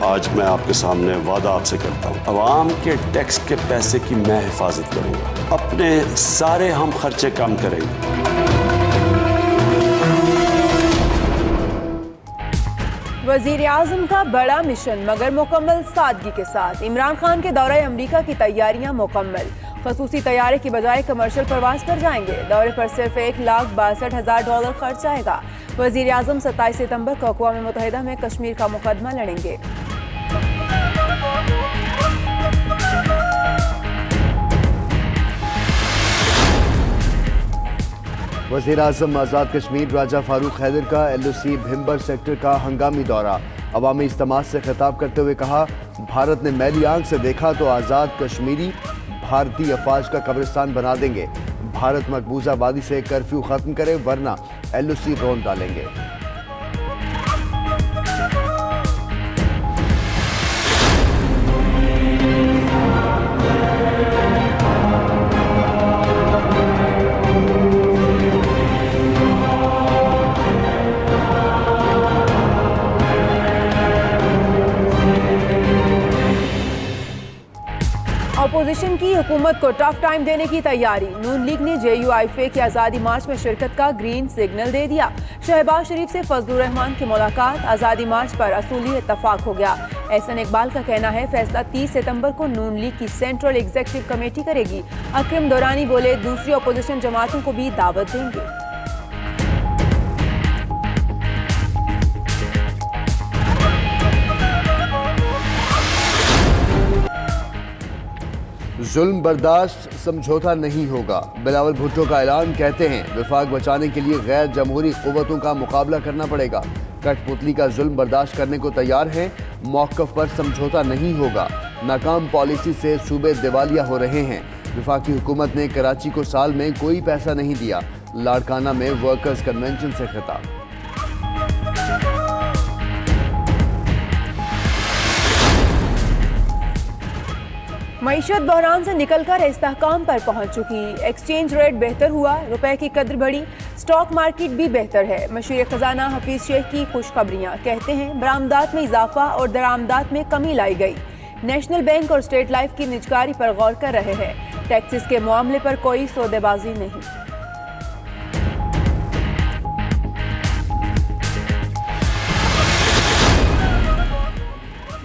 آج میں آپ کے سامنے وعدہ آپ سے کرتا ہوں، عوام کے ٹیکس کے پیسے کی میں حفاظت کروں گا، اپنے سارے ہم خرچے کم کریں گے۔ وزیر اعظم کا بڑا مشن مگر مکمل سادگی کے ساتھ۔ عمران خان کے دورہ امریکہ کی تیاریاں مکمل، خصوصی طیارے کی بجائے کمرشل پرواز پر جائیں گے۔ دورے پر صرف $1,62,000 خرچ آئے گا۔ وزیر اعظم 27 ستمبر کو اقوام متحدہ میں کشمیر کا مقدمہ لڑیں گے۔ وزیر اعظم آزاد کشمیر راجہ فاروق حیدر کا LOC بھمبر سیکٹر کا ہنگامی دورہ۔ عوامی اجتماعات سے خطاب کرتے ہوئے کہا، بھارت نے میلی آنکھ سے دیکھا تو آزاد کشمیری بھارتی افواج کا قبرستان بنا دیں گے۔ بھارت مقبوضہ وادی سے کرفیو ختم کرے ورنہ LOC رون ڈالیں گے۔ اپوزیشن کی حکومت کو ٹف ٹائم دینے کی تیاری۔ نون لیگ نے JUIFA کی آزادی مارچ میں شرکت کا گرین سگنل دے دیا۔ شہباز شریف سے فضل الرحمان کی ملاقات، آزادی مارچ پر اصولی اتفاق ہو گیا۔ احسن اقبال کا کہنا ہے فیصلہ 30 ستمبر کو نون لیگ کی سینٹرل ایگزیکٹو کمیٹی کرے گی۔ اکرم دورانی بولے دوسری اپوزیشن جماعتوں کو بھی دعوت دیں گے۔ ظلم برداشت سمجھوتا نہیں ہوگا، بلاول بھٹو کا اعلان۔ کہتے ہیں وفاق بچانے کے لیے غیر جمہوری قوتوں کا مقابلہ کرنا پڑے گا، کٹ پتلی کا ظلم برداشت کرنے کو تیار ہیں، موقف پر سمجھوتا نہیں ہوگا۔ ناکام پالیسی سے صوبے دیوالیہ ہو رہے ہیں، وفاقی حکومت نے کراچی کو سال میں کوئی پیسہ نہیں دیا۔ لاڑکانہ میں ورکرز کنونشن سے خطاب۔ معیشت بحران سے نکل کر استحکام پر پہنچ چکی، ایکسچینج ریٹ بہتر ہوا، روپے کی قدر بڑھی، سٹاک مارکیٹ بھی بہتر ہے۔ مشیر خزانہ حفیظ شیخ کی خوشخبریاں، کہتے ہیں برآمدات میں اضافہ اور درآمدات میں کمی لائی گئی۔ نیشنل بینک اور اسٹیٹ لائف کی نجکاری پر غور کر رہے ہیں، ٹیکسز کے معاملے پر کوئی سودے بازی نہیں۔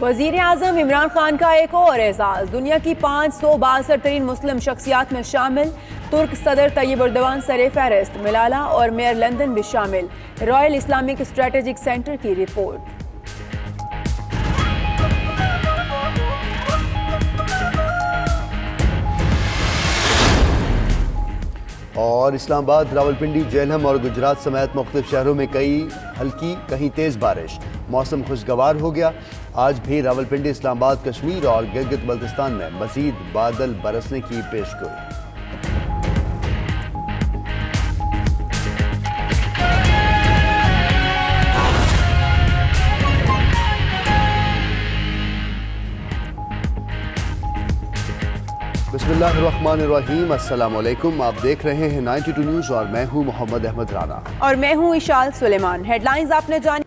وزیر اعظم عمران خان کا ایک اور اعزاز، دنیا کی 562 ترین مسلم شخصیات میں شامل، ترک صدر طیب اردوان سر فہرست، ملالہ اور میئر لندن بھی شامل۔ رائل اسلامک اسٹریٹجک سینٹر کی رپورٹ۔ اور اسلام آباد، راولپنڈی، جہلم اور گجرات سمیت مختلف شہروں میں کئی ہلکی کہیں تیز بارش، موسم خوشگوار ہو گیا۔ آج بھی راولپنڈی، اسلام آباد، کشمیر اور گلگت بلتستان میں مزید بادل برسنے کی پیشگوئی۔ بسم اللہ الرحمن الرحیم، السلام علیکم، آپ دیکھ رہے ہیں 92 نیوز اور میں ہوں محمد احمد رانا اور میں ہوں اشال سلیمان۔ ہیڈ لائنز آپ نے جانی۔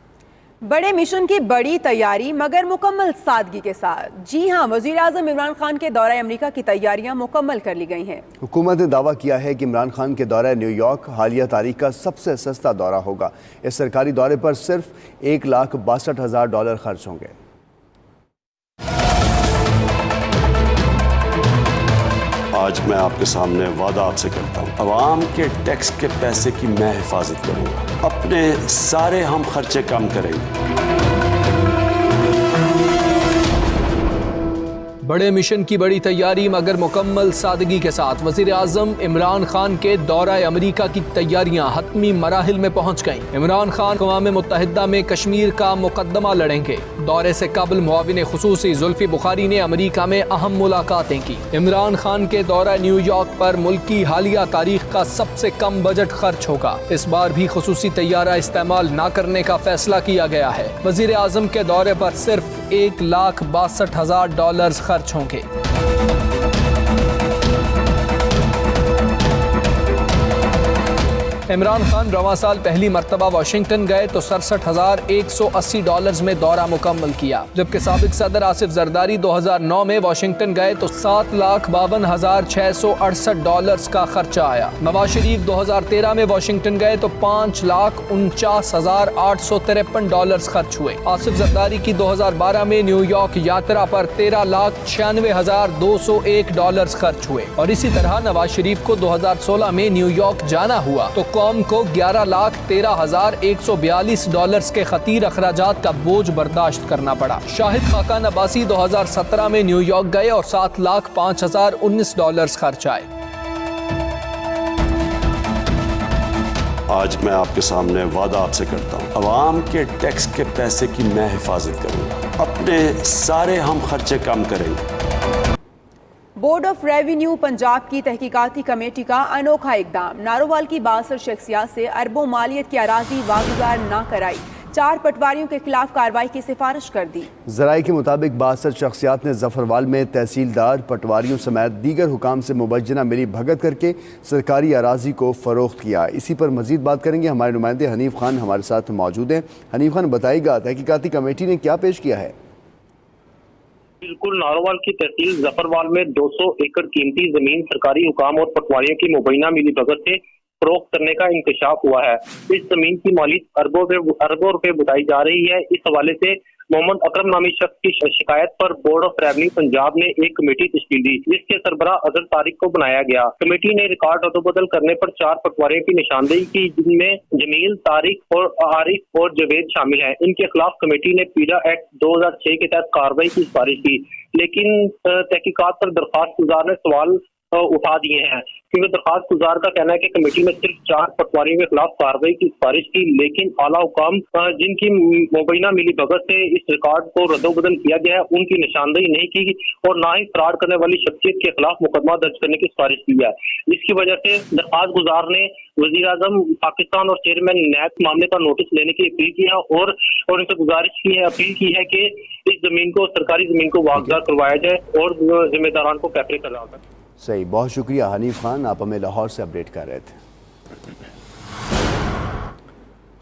بڑے مشن کی بڑی تیاری مگر مکمل سادگی کے ساتھ۔ جی ہاں، وزیر اعظم عمران خان کے دورہ امریکہ کی تیاریاں مکمل کر لی گئی ہیں۔ حکومت نے دعویٰ کیا ہے کہ عمران خان کے دورہ نیو یارک حالیہ تاریخ کا سب سے سستا دورہ ہوگا۔ اس سرکاری دورے پر صرف $1,62,000 خرچ ہوں گے۔ آج میں آپ کے سامنے وعدہ آپ سے کرتا ہوں، عوام کے ٹیکس کے پیسے کی میں حفاظت کروں گا، اپنے سارے ہم خرچے کم کریں گے۔ بڑے مشن کی بڑی تیاری مگر مکمل سادگی کے ساتھ۔ وزیر اعظم عمران خان کے دورہ امریکہ کی تیاریاں حتمی مراحل میں پہنچ گئیں۔ عمران خان اقوام متحدہ میں کشمیر کا مقدمہ لڑیں گے۔ دورے سے قبل معاون خصوصی زلفی بخاری نے امریکہ میں اہم ملاقاتیں کی۔ عمران خان کے دورہ نیو یارک پر ملک کی حالیہ تاریخ کا سب سے کم بجٹ خرچ ہوگا۔ اس بار بھی خصوصی طیارہ استعمال نہ کرنے کا فیصلہ کیا گیا ہے۔ وزیر اعظم کے دورے پر صرف $1,62,000 خرچ ہوں گے۔ عمران خان رواں سال پہلی مرتبہ واشنگٹن گئے تو $67,180 میں دورہ مکمل کیا، جبکہ سابق صدر آصف زرداری 2009 میں واشنگٹن گئے تو $7,52,668 کا خرچہ آیا۔ نواز شریف 2013 میں واشنگٹن گئے تو $5,49,853 خرچ ہوئے۔ آصف زرداری کی 2012 میں نیو یارک یاترا پر $13,96,201 خرچ ہوئے، اور اسی طرح نواز شریف کو 2016 میں نیو یارک جانا ہوا تو قوم کو $11,13,142 کے خطیر اخراجات کا بوجھ برداشت کرنا پڑا۔ شاہد خاقان عباسی 2017 میں نیو یارک گئے اور $7,05,019 خرچ آئے۔ آج میں آپ کے سامنے وعدہ آپ سے کرتا ہوں، عوام کے ٹیکس کے پیسے کی میں حفاظت کروں گا، اپنے سارے ہم خرچے کم کریں گے۔ بورڈ آف ریونیو پنجاب کی تحقیقاتی کمیٹی کا انوکھا اقدام، نارووال کی 62 شخصیات سے اربوں مالیت کی اراضی واگزار نہ کرائی، 4 پٹواریوں کے خلاف کارروائی کی سفارش کر دی۔ ذرائع کے مطابق 62 شخصیات نے ظفروال میں تحصیلدار، پٹواریوں سمیت دیگر حکام سے مبینہ ملی بھگت کر کے سرکاری اراضی کو فروخت کیا۔ اسی پر مزید بات کریں گے، ہمارے نمائندے حنیف خان ہمارے ساتھ موجود ہیں۔ حنیف خان، بتائیے گا تحقیقاتی کمیٹی نے کیا پیش کیا ہے؟ بالکل، نارووال کی تحصیل ظفروال میں 200 ایکڑ قیمتی زمین سرکاری حکام اور پٹواریوں کی مبینہ ملی بھگت سے فروخت کرنے کا انکشاف ہوا ہے۔ اس زمین کی مالیت اربوں روپے بتائی جا رہی ہے۔ اس حوالے سے محمد اکرم نامی شخص کی شکایت پر بورڈ آف ریونیو پنجاب نے ایک کمیٹی تشکیل دی، جس کے سربراہ اظہر طارق کو بنایا گیا۔ کمیٹی نے ریکارڈ ادوبدل کرنے پر 4 پٹواریوں کی نشاندہی کی، جن میں جمیل، طارق اور عارف اور جاوید شامل ہیں۔ ان کے خلاف کمیٹی نے پیڈا ایکٹ 2006 کے تحت کارروائی کی سفارش کی، لیکن تحقیقات پر درخواست گزار نے سوال اٹھا دیے ہیں، کیونکہ درخواست گزار کا کہنا ہے کہ کمیٹی نے صرف 4 پٹواریوں کے خلاف کارروائی کی سفارش کی، لیکن اعلیٰ حکام جن کی مبینہ ملی بھگت سے اس ریکارڈ کو رد و بدل کیا گیا ہے، ان کی نشاندہی نہیں کی اور نہ ہی فراڈ کرنے والی شخصیت کے خلاف مقدمہ درج کرنے کی سفارش کی ہے۔ اس کی وجہ سے درخواست گزار نے وزیر اعظم پاکستان اور چیئرمین نیب معاملے کا نوٹس لینے کی اپیل کی ہے اور ان سے گزارش کی ہے، اپیل کی ہے کہ اس زمین کو، سرکاری زمین کو واگزار کروایا جائے اور ذمہ داران کو کیفرے کرایا جائے۔ صحیح، بہت شکریہ حنیف خان، آپ ہمیں لاہور سے اپڈیٹ کر رہے تھے۔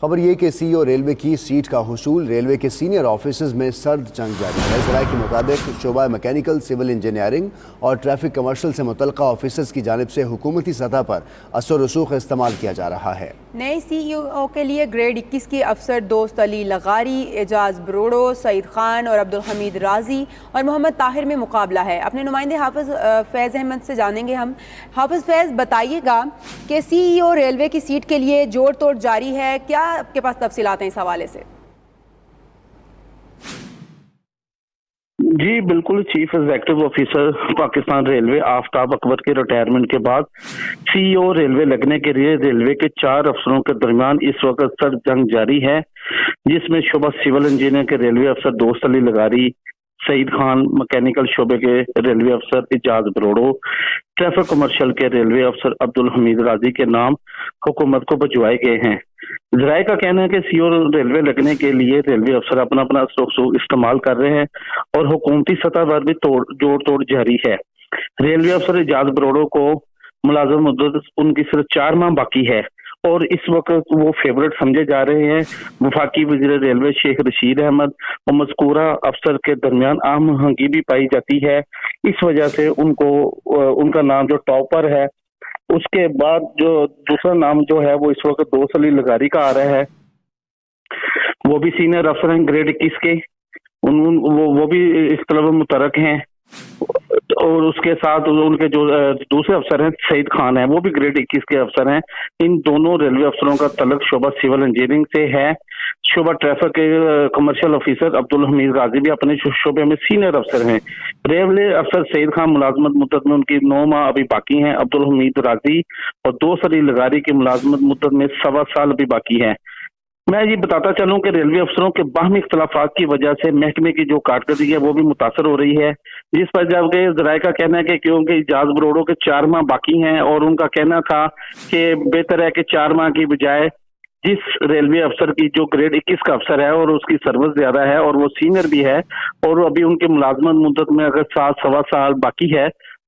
خبر یہ کہ سی او ریلوے کی سیٹ کا حصول، ریلوے کے سینئر آفیسرز میں سرد جنگ جاری ہے۔ ذرائع کے مطابق شعبہ میکینیکل، سول انجینئرنگ اور ٹریفک کمرشل سے متعلقہ آفیسرز کی جانب سے حکومتی سطح پر اثر و رسوخ استعمال کیا جا رہا ہے۔ نئے سی ای او کے لیے گریڈ 21 کے افسر دوست علی لغاری، اعجاز بروڑو، سعید خان اور عبدالحمید رازی اور محمد طاہر میں مقابلہ ہے۔ اپنے نمائندے حافظ فیض احمد سے جانیں گے ہم۔ حافظ فیض، بتائیے گا کہ سی ای او ریلوے کی سیٹ کے لیے جوڑ توڑ جاری ہے، کیا آپ کے پاس تفصیلات ہیں اس حوالے سے؟ جی بالکل، chief executive officer Pakistan railway Aftab Akbar کے ریٹائرمنٹ کے بعد سی ای او ریلوے لگنے کے لیے ریلوے کے 4 افسروں کے درمیان اس وقت سرد جنگ جاری ہے، جس میں شعبہ سول انجینئر کے ریلوے افسر دوست علی لغاری، سعید خان میکینیکل شعبے کے ریلوے افسر اعجاز بروڑو، ٹریفک کمرشل کے ریلوے افسر عبدالحمید رازی کے نام حکومت کو بھجوائے گئے ہیں۔ ذرائع کا کہنا ہے کہ سی او ریلوے لگنے کے لیے ریلوے افسر اپنا رسوخ استعمال کر رہے ہیں اور حکومتی سطح پر بھی جوڑ توڑ جاری ہے۔ ریلوے افسر اعجاز بروڑو کو ملازم مدت ان کی صرف 4 ماہ باقی ہے اور اس وقت وہ فیورٹ سمجھے جا رہے ہیں۔ وفاقی وزیر ریلوے شیخ رشید احمد اور مذکورہ افسر کے درمیان ہم آہنگی بھی پائی جاتی ہے، اس وجہ سے ان کا نام جو ٹاپ پر ہے۔ اس کے بعد جو دوسرا نام جو ہے وہ اس وقت دوست علی لغاری کا آ رہا ہے، وہ بھی سینئر افسر ہیں گریڈ 21 کے، وہ بھی اس طلب مترک ہیں، اور اس کے ساتھ ان کے جو دوسرے افسر ہیں سعید خان ہیں، وہ بھی گریڈ 21 کے افسر ہیں۔ ان دونوں ریلوے افسروں کا تعلق شعبہ سول انجینئرنگ سے ہے۔ شعبہ ٹریفک کے کمرشل آفیسر عبدالحمید رازی بھی اپنے شعبے میں سینئر افسر ہیں۔ ریلوے افسر سعید خان ملازمت مدت میں ان کی 9 ماہ ابھی باقی ہیں۔ عبدالحمید رازی اور دوست علی لغاری کی ملازمت مدت میں 1.25 سال ابھی باقی ہے۔ میں یہ بتاتا چلوں کہ ریلوے افسروں کے باہمی اختلافات کی وجہ سے محکمے کی جو کارکردگی ہے وہ بھی متاثر ہو رہی ہے، جس پر جبکہ ذرائع کا کہنا ہے کہ کیونکہ اعجاز بروڑو کے 4 ماہ باقی ہیں اور ان کا کہنا تھا کہ بہتر ہے کہ 4 ماہ کی بجائے جس ریلوے افسر کی جو گریڈ 21 کا افسر ہے اور اس کی سروس زیادہ ہے اور وہ سینئر بھی ہے اور ابھی ان کی ملازمت مدت میں اگر 7 سوا سال باقی ہے